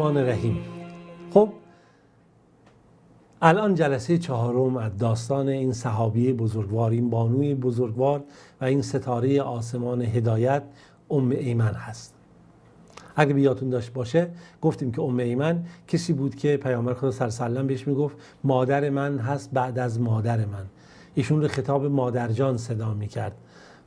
الرحمن الرحیم. خب الان جلسه چهارم از داستان این صحابی بزرگوار، این بانوی بزرگوار و این ستاره آسمان هدایت ام ایمن هست. اگه بیاتون داشت باشه گفتیم که ام ایمن کسی بود که پیامبر خدا صلی الله علیه و آله بهش میگفت مادر من هست بعد از مادر من. ایشون رو خطاب مادرجان صدا میکرد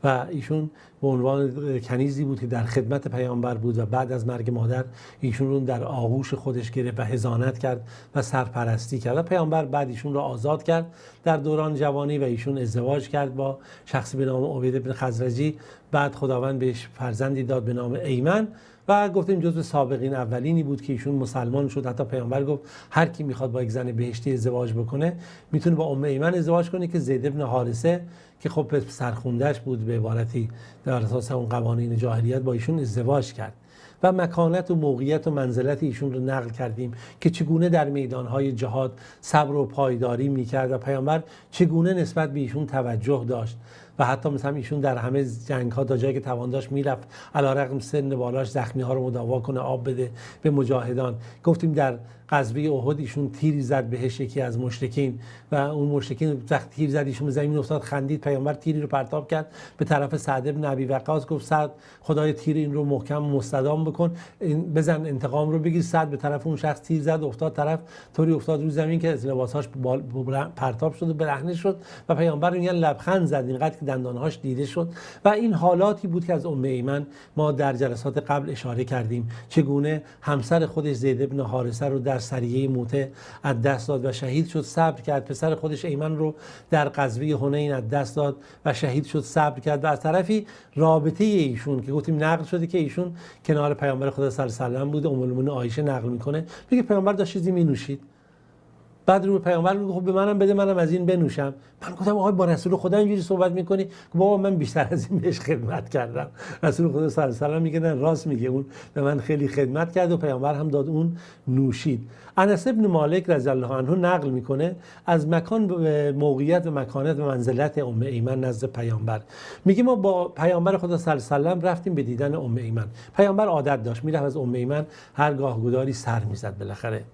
و ایشون به عنوان کنیزی بود که در خدمت پیامبر بود و بعد از مرگ مادر ایشون رو در آغوش خودش گرفت و حضانت کرد و سرپرستی کرد و پیامبر بعد ایشون رو آزاد کرد در دوران جوانی و ایشون ازدواج کرد با شخصی به نام عبید بن خزرجی. بعد خداوند بهش فرزندی داد به نام ایمن و گفتیم جزو سابقین اولینی بود که ایشون مسلمان شد. حتی پیامبر گفت هر کی میخواد با یک زن بهشتی ازدواج بکنه میتونه با ام ایمن ازدواج کنه که زید بن حارثه که خب سرخوندهش بود به عبارتی در اساس اون قوانین جاهلیت با ایشون ازدواج کرد و مکانت و موقعیت و منزلت ایشون رو نقل کردیم که چگونه در میدانهای جهاد صبر و پایداری میکرد و پیامبر چگونه نسبت به ایشون توجه داشت و حتی مثلا ایشون در همه جنگ ها تا جایی که توان داشت میرفت علیرغم سن بالاش زخمی ها رو مداوا کنه، آب بده به مجاهدان. گفتیم در غزوه احد ایشون تیری زد بهش یکی از مشرکین و اون مشرکین وقتی تیر زد ایشون به زمین افتاد خندید. پیامبر تیری رو پرتاب کرد به طرف سعد بن ابی وقاص، گفت سعد خدای تیر این رو محکم مستدام بکن، بزن انتقام رو بگیر. سعد به طرف اون شخص تیر زد، افتاد طرف طوری افتاد رو زمین که از لباساش پرتاب شد و برهنه شد و پیامبر میگن لبخند زد اینقدر که دندانهاش دیده شد. و این حالاتی بود که از ام ایمن ما در جلسات قبل اشاره کردیم، چگونه همسر خودش زید بن حارثه رو در سریه موته از دست داد و شهید شد، صبر کرد. پسر خودش ایمن رو در غزوه حنین از دست داد و شهید شد، صبر کرد. و از طرفی رابطه ایشون که گفتیم نقل شده که ایشون کنار پیامبر خدا صلی الله علیه و آله بود، ام المؤمنین عایشه نقل میکنه میگه پیامبر داشت چیزی مینوشید، بعد رو به پیامبر میگه خب به منم بده منم از این بنوشم. من گفتم آقا با رسول خدا اینجوری صحبت میکنی؟ بابا من بیشتر از این بهش خدمت کردم. رسول خدا صلی الله علیه و آله میگه نه راست میگه، اون به من خیلی خدمت کرد و پیامبر هم داد اون نوشید. انس بن مالک رضی الله عنه نقل میکنه از مکان موقعیت و مکانت و منزلت ام ایمن نزد پیامبر. میگه ما با پیامبر خدا صلی الله علیه و آله رفتیم به دیدن ام ایمن. پیامبر عادت داشت میرفت از ام ایمن هرگاه گداری سر میزد. بالاخره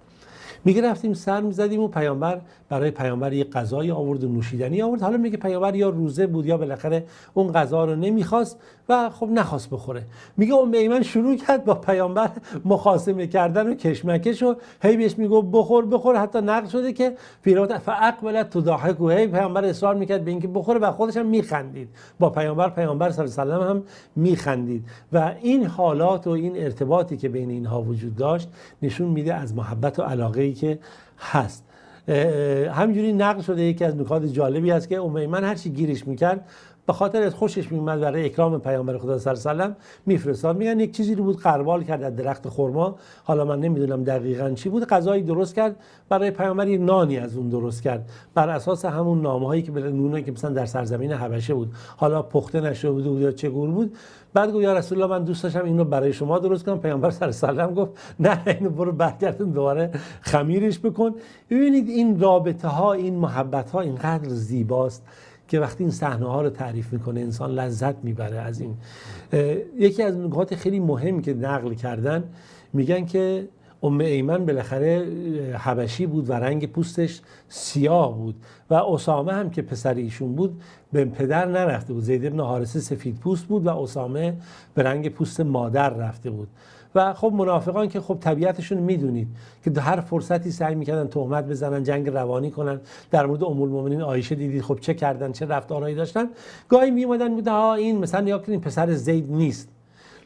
میگه رفتیم سر میزدیم و پیامبر برای پیامبر یه غذای آورد و نوشیدنی آورد. حالا میگه پیامبر یا روزه بود یا بالاخره اون غذا رو نمیخواست و خب نخواست بخوره. میگه ام ایمن شروع کرد با پیامبر مخاصمه کردن و کشمکش و هی بهش میگه بخور. حتی نقل شده که فاقبلت تضاحک و هی پیامبر اصرار میکرد به اینکه بخوره و خودش هم میخندید. با پیامبر صلی الله علیه و آله هم میخندید و این حالات و این ارتباطی که بین اینها وجود داشت نشون میده از محبت و علاقه که هست. همینجوری نقل شده یکی از نکات جالبی است که ام ایمن هر چی گیرش میکرد به خاطر از خوشش میومد برای اکرام پیامبر خدا صلی الله علیه و آله میفرستاد. میگن یک چیزی رو بود قربال کرد از درخت خرما، حالا من نمیدونم دقیقاً چی بود، غذایی درست کرد برای پیامبر، یک نانی از اون درست کرد بر اساس همون نامه‌هایی که نونایی که مثلا در سرزمین حبشه بود حالا پخته نشده بود یا چه گور بود. بعد گفت یا رسول الله من دوست داشتم اینو برای شما درست کنم. پیامبر صلی الله علیه و آله گفت نه اینو برو برگردون دوباره خمیرش بکن. ببینید این رابطه ها، این محبت ها اینقدر زیباست که وقتی این صحنه ها رو تعریف میکنه انسان لذت میبره از این. یکی از نکات خیلی مهم که نقل کردن میگن که ام ایمن بالاخره حبشی بود و رنگ پوستش سیاه بود و اسامه هم که پسر ایشون بود به پدر نرفته بود. زید بن حارثه سفید پوست بود و اسامه به رنگ پوست مادر رفته بود. و خب منافقان که خب طبیعتشون میدونید که هر فرصتی سعی میکردن تهمت بزنن، جنگ روانی کنن. در مورد ام المؤمنین عایشه دیدید خب چه کردن، چه رفتارهایی داشتن. گاهی میومدن میگفتن این مثلا یا این پسر زید نیست.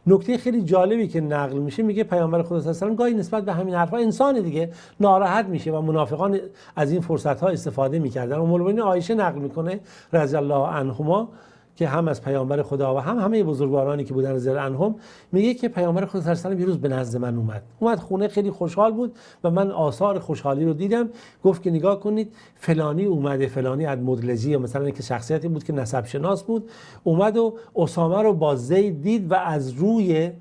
نکته خیلی جالبی که نقل میشه میگه پیامبر خدا صلی الله علیه و آله گاهی نسبت به همین حرفا انسان دیگه ناراحت میشه و منافقان از این فرصت ها استفاده میکردن. ام المؤمنین عایشه نقل میکنه رضی الله عنهما که هم از پیامبر خدا و هم همه بزرگوارانی که بودن رضی الله عنهم، میگه که پیامبر خدا صلی الله علیه و آله یه روز به نزد من اومد خونه، خیلی خوشحال بود و من آثار خوشحالی رو دیدم. گفت که نگاه کنید فلانی اومده، فلانی از مدلجی یا مثلا که شخصیتی بود که نسب شناس بود، اومد و اسامه رو با زید دید و از روی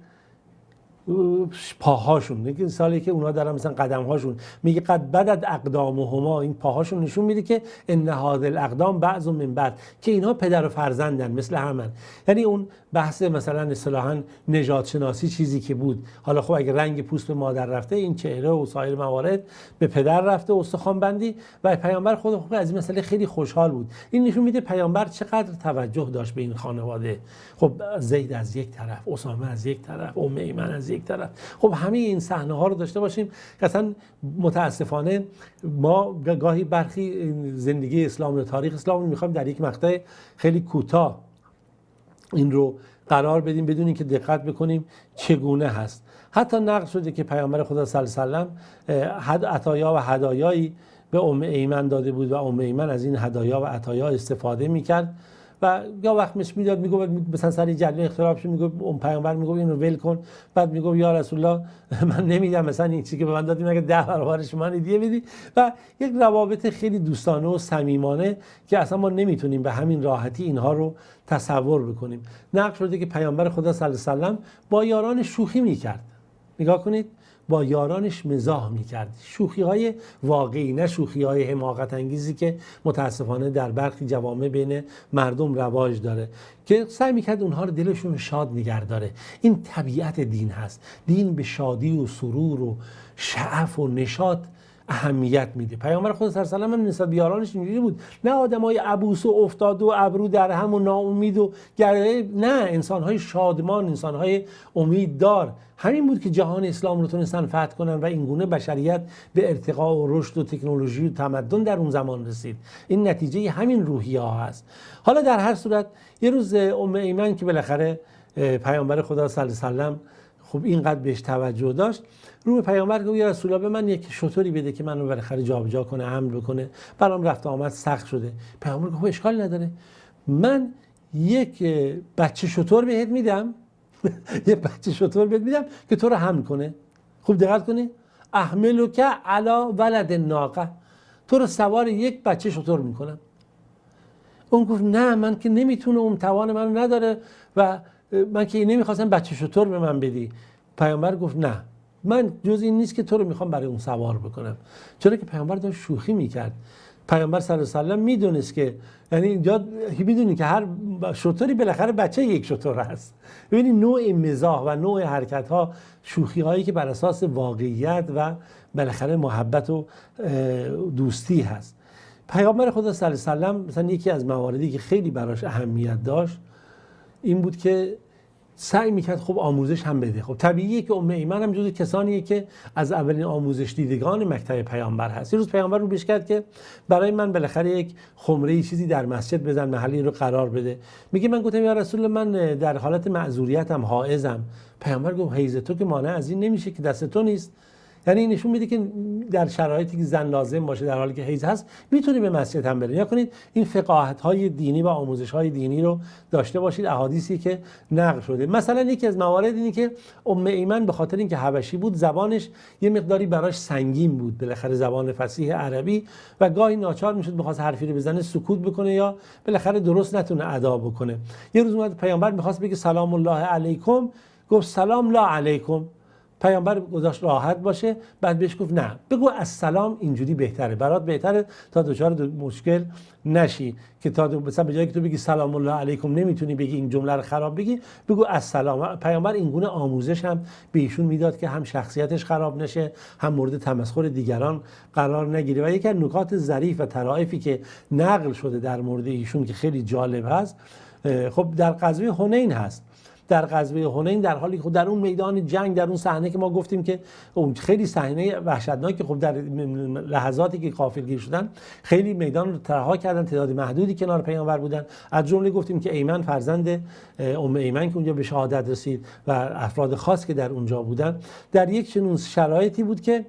پاهاشون، میگه سالی که اونا دارن مثلا قدمهاشون، میگه قد بدت اقدامهما، این پاهاشون نشون میده که ان هذا الاقدام بعض من بعض، که اینها پدر و فرزندن مثل همن. یعنی اون بحث مثلا اصطلاحاً نژاد شناسی چیزی که بود، حالا خب اگه رنگ پوست به مادر رفته، این چهره و سایر موارد به پدر رفته، استخوان بندی. و پیامبر خود از این مسئله خیلی خوشحال بود. این نشون میده پیامبر چقدر توجه داشت به این خانواده. خب زید از یک طرف، اسامه از یک طرف، ام ایمن از یک طرف. خب همه این صحنه ها رو داشته باشیم که اصلا متاسفانه ما گاهی برخی زندگی اسلام و تاریخ اسلام رو میخوایم در یک مقطع خیلی کوتاه این رو قرار بدیم بدون اینکه دقت بکنیم چگونه هست. حتی نقل شده که پیامبر خدا صلی الله علیه و سلم عطایا و هدایایی به ام ایمن داده بود و ام ایمن از این هدایا و عطایا استفاده میکرد و یا وقت مش میداد، میگفت مثلا سری جلوه اختلافش، میگفت اون پیامبر میگفت اینو ول کن، بعد میگفت یا رسول الله من نمیدم مثلا این چیزی که به من دادی مگه 10 برابرش من هدیه بدی. و یک روابط خیلی دوستانه و صمیمانه که اصلا ما نمیتونیم به همین راحتی اینها رو تصور بکنیم. نقل شده که پیامبر خدا صلی الله علیه و سلم با یاران شوخی میکرد. نگاه کنید، با یارانش مزاح میکرد، شوخی های واقعی، نه شوخی های حماقت انگیزی که متاسفانه در برخی جوامع بین مردم رواج داره، که سعی میکرد اونها رو دلشون شاد نگه داره. این طبیعت دین هست. دین به شادی و سرور و شعف و نشاط اهمیت میده. پیامبر خدا صلی الله علیه و سلم نسبت به یارانش اینجوری بود، نه آدمای عبوس و افتاده و ابرو در هم و ناامید و گره، نه، انسانهای شادمان، انسانهای امیددار. همین بود که جهان اسلام رو تونستن فتح کنن و این گونه بشریت به ارتقا و رشد و تکنولوژی و تمدن در اون زمان رسید. این نتیجه همین روحیه ها هست. حالا در هر صورت یه روز ام ایمن که بالاخره پیامبر خدا صلی الله علیه و سلم خب اینقدر بهش توجه داشت، رو به پیامبر گفت یا رسول الله به من یک شتری بده که منو بالاخره جابجا کنه، حمل بکنه، برام رفت آمد سخت شده. پیامبر گفت اشکال نداره، من یک بچه شتر بهت میدم یه بچه شتر بهت میدم که تو رو حمل کنه. خوب دقت کنی، احملک علی ولد الناقه، تو رو سوار یک بچه شتر میکنم. اون گفت نه، من که نمیتونه، اون توان منو نداره و من که نمیخواستم بچه شتر به من بدی. پیامبر گفت نه، من جز این نیست که تو رو میخوام برای اون سوار بکنم. چرا که پیامبر داشت شوخی میکرد. پیامبر صلی الله علیه و سلم میدونست که، یعنی اینجا میدونی که هر شتری بالاخره بچه یک شتر هست. ببینید نوع مزاح و نوع حرکت ها، شوخی هایی که بر اساس واقعیت و بالاخره محبت و دوستی هست. پیامبر خدا صلی الله علیه و سلم مثلا یکی از مواردی که خیلی براش اهمیت داشت این بود که سعی میکرد خب آموزش هم بده. خب طبیعیه که ام ایمن هم جزو کسانیه که از اولین آموزش دیدگان مکتب پیامبر هست. یه روز پیامبر رو بهش کرد که برای من بالاخره یک خمره چیزی در مسجد بزن، محلی رو قرار بده. میگه من گفتم یا رسول الله من در حالت معذوریتم، حائضم. پیامبر گفت حیض تو که مانع از این نمیشه که دست تو نیست. یعنی نشون میده که در شرایطی که زن لازم باشه در حالی که حیض هست میتونی به مسجد هم بره. یا کنید این فقاهت های دینی و آموزش های دینی رو داشته باشید. احادیثی که نقل شده، مثلا یکی از موارد اینه که ام ایمن به خاطر اینکه حبشی بود زبانش یه مقداری براش سنگین بود، بالاخره زبان فصیح عربی، و گاهی ناچار میشد بخواست حرفی رو بزنه سکوت بکنه یا بالاخره درست نتونه ادا بکنه. یه روز اومد پیامبر میخواست بگه سلام الله علیکم، گفت سلام لا علیکم. پیامبر گذاشت راحت باشه، بعد بهش گفت نه، بگو السلام، اینجوری بهتره، برات بهتره تا دچار مشکل نشی، که تا مثلا به جایی که تو بگی سلام الله علیکم نمیتونی بگی این جمله رو خراب بگی، بگو السلام. پیامبر این گونه آموزش هم به ایشون میداد که هم شخصیتش خراب نشه، هم مورد تمسخر دیگران قرار نگیره. و یکی از نکات ظریف و طرائفی که نقل شده در مورد ایشون که خیلی جالب هست، خب در غزوه حنین هست. در غزوه حنین در حالی که در اون میدان جنگ، در اون صحنه که ما گفتیم که اون خیلی صحنه وحشتناکی، خب در لحظاتی که غافلگیر شدن خیلی میدان رو ترها کردن، تعداد محدودی کنار پیامبر بودن. از جمله گفتیم که ایمن فرزند ام ایمن که اونجا به شهادت رسید و افراد خاص که در اونجا بودن، در یک چنین شرایطی بود که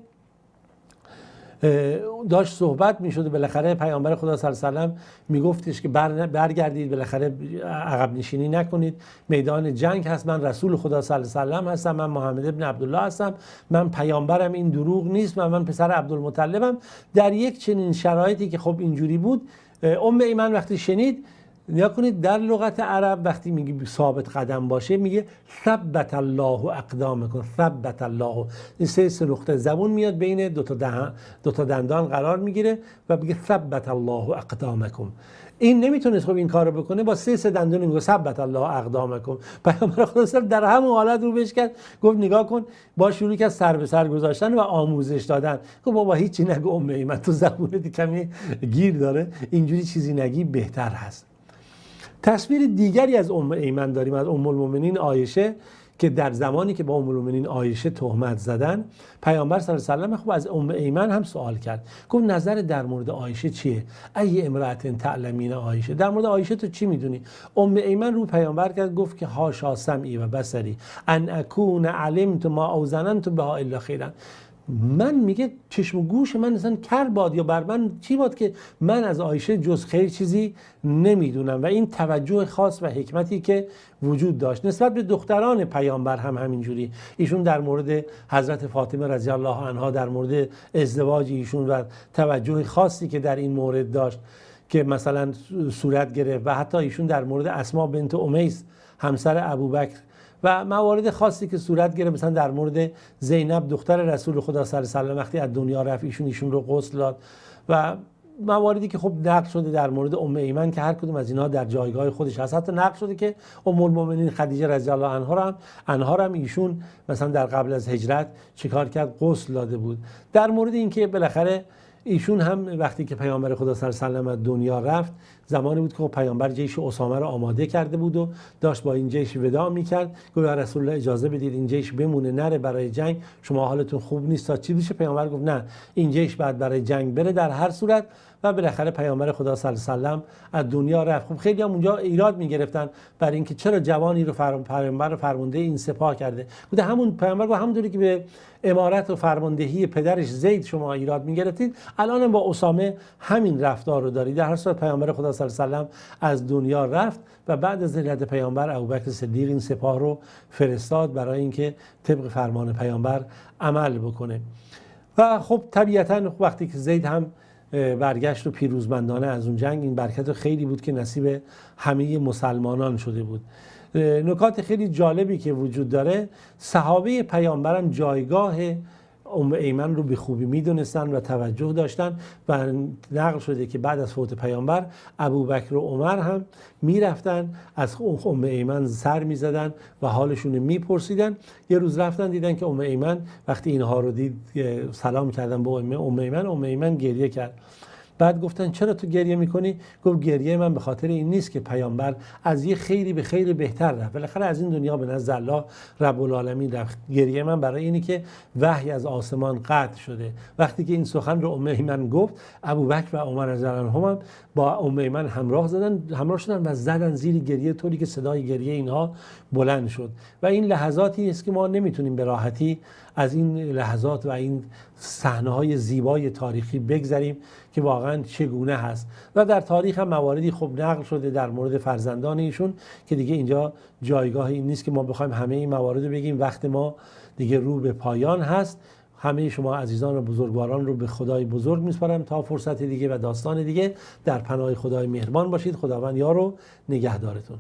داشت صحبت میشد. بالاخره پیامبر خدا صلی الله علیه و سلم میگفتش که برگردید، بالاخره عقب نشینی نکنید، میدان جنگ هست، من رسول خدا صلی الله علیه و سلم هستم، من محمد ابن عبدالله هستم، من پیامبرم، این دروغ نیست، من پسر عبدالمطلبم. در یک چنین شرایطی که خب اینجوری بود، ام ایمن وقتی شنید نیا کنید در لغت عرب وقتی میگی ثابت قدم باشه میگه ثبت الله اقدامکم. ثبت الله، این سه نقطه زبون میاد بین دو تا دندان قرار میگیره و میگه ثبت الله اقدامکم. این نمیتونست خب این کارو بکنه، با سه دندون میگه ثبت الله اقدامکم. پیامبر خدا در همون حالت رو بهش کرد، گفت نگاه کن، با شروع کرد سر به سر گذاشتن و آموزش دادن. گفت بابا هیچی نگو ام ایمن، تو زبونت کمی گیر داره، اینجوری چیزی نگی بهتر هست. تصویر دیگری از ام ایمن داریم، از ام المؤمنین عایشه، که در زمانی که با ام المؤمنین عایشه تهمت زدن، پیامبر صلی الله علیه و آله خب از ام ایمن هم سوال کرد، گفت نظر در مورد عایشه چیه؟ ای امرأة تعلمین عایشه، در مورد عایشه تو چی میدونی؟ ام ایمن رو پیامبر کرد، گفت که حاشا سمعی و بصری ان اکون علمت ما او ظننت بها الا خیرا. من میگه چشم و گوش من اصلا کر باد یا بر من چی باد که من از عایشه جز خیر چیزی نمیدونم. و این توجه خاص و حکمتی که وجود داشت نسبت به دختران پیامبر هم همینجوری. ایشون در مورد حضرت فاطمه رضی الله عنها، در مورد ازدواج ایشون و توجه خاصی که در این مورد داشت که مثلا صورت گرفت، و حتی ایشون در مورد اسما بنت امیس همسر ابوبکر و موارد خاصی که صورت گرفت، مثلا در مورد زینب دختر رسول خدا صلی الله علیه و آله وقتی از دنیا رفت ایشون رو غسل داد، و مواردی که خب نقل شده در مورد ام ایمن که هر کدوم از اینها در جایگاه خودش هست. حتی نقل شده که ام المؤمنین خدیجه رضی الله عنها هم ایشون مثلا در قبل از هجرت چیکار کرد؟ غسل داده بود. در مورد اینکه بالاخره ایشون هم وقتی که پیامبر خدا صلی الله علیه و آله از دنیا رفت، زمانی بود که پیامبر جیش اسامه رو آماده کرده بود و داشت با این جیش وداع میکرد. گفت یا رسول الله اجازه بدید این جیش بمونه نره برای جنگ، شما حالتون خوب نیست تا چی بشه؟ پیامبر گفت نه، این جیش بعد برای جنگ بره در هر صورت. و بالاخره پیامبر خدا صلی الله علیه و آله از دنیا رفت. خب خیلی هم اونجا ایراد میگرفتن برای اینکه چرا جوانی رو پیامبر رو فرمانده این سپاه کرده. گفت همون پیامبر گفت همونطوری که به امارت و فرماندهی پدرش زید شما ایراد میگرفتید، الان با اسامه همین رفتار رو دارید. در هر صورت پیامبر خدا صلی الله علیه و آله از دنیا رفت و بعد از هجرت پیامبر ابوبکر صدیق این سپاه رو فرستاد برای اینکه طبق فرمان پیامبر عمل بکنه. و خب طبیعتاً وقتی که زید هم برگشت و پیروزمندانه از اون جنگ، این برکت خیلی بود که نصیب همه مسلمانان شده بود. نکات خیلی جالبی که وجود داره، صحابه پیامبرم جایگاه ام ایمن رو به خوبی میدونستن و توجه داشتن و نقل شده که بعد از فوت پیامبر ابوبکر و عمر هم میرفتن از ام ایمن سر میزدن و حالشون رو میپرسیدن. یه روز رفتن دیدن که ام ایمن وقتی اینها رو دید سلام کردن به ام ایمن گریه کرد. بعد گفتن چرا تو گریه میکنی؟ گفت گریه من به خاطر این نیست که پیامبر از یه خیری به خیر بهتر رفت، بالاخره از این دنیا به نزد الله رب العالمین رفت. گریه من برای اینی که وحی از آسمان قطع شده. وقتی که این سخن رو ام ایمن گفت، ابوبکر و عمر رضی الله عنهما با ام ایمن همراه شدن و زدن زیر گریه، طوری که صدای گریه اینها بلند شد. و این لحظاتی است که ما نمیتونیم به راحتی از این لحظات و این صحنه‌های زیبای تاریخی بگذریم که واقعا چگونه هست. و در تاریخ هم مواردی خوب نقل شده در مورد فرزندان ایشون که دیگه اینجا جایگاه این نیست که ما بخوایم همه این موارد رو بگیم، وقت ما دیگه رو به پایان هست. همه شما عزیزان و بزرگواران رو به خدای بزرگ میسپارم تا فرصت دیگه و داستان دیگه. در پناه خدای مهربان باشید. خداوند یار و نگهدارتون.